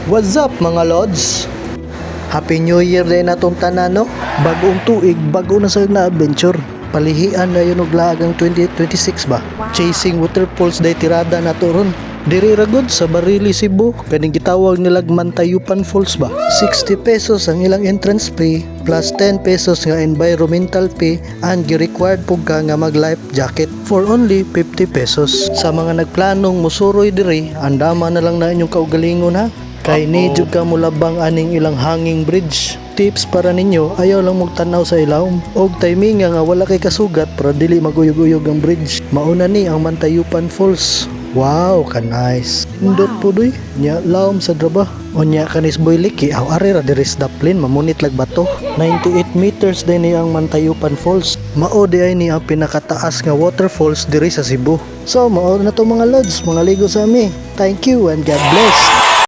What's up mga lods? Happy New Year din natong tanan no? Bagong tuig, bago na sa na adventure. Palihian na yun og lagang 2026 ba? Chasing waterfalls day tirada na to ron. Diri ra gud sa Barili, Cebu, kaning gitawag nilag Mantayupan Falls ba? 60 pesos ang ilang entrance fee plus 10 pesos nga environmental fee and gi-required pug ka nga mag life jacket for only 50 pesos. Sa mga nagplanong musuroy diri, andama na lang na inyong kaugalingon ha. Kay ni jud ka mulabang aning ilang hanging bridge. Tips para ninyo, ayaw lang magtanaw sa ilawom. Og timing nga wala kay kasugat para dili maguyog-uyog ang bridge. Mauna ni ang Mantayupan Falls. Wow, ka nice. Indot po doy, nya lawom sa draba. Onya kanis boy liki, aw ari ra diri sa daplin mamunit lag bato. 98 meters din ni ang Mantayupan Falls. Mao di ay ni ang pinakataas nga waterfalls diri sa Cebu. So mao na to mga lods, mga ligo sa ami. Thank you and God bless.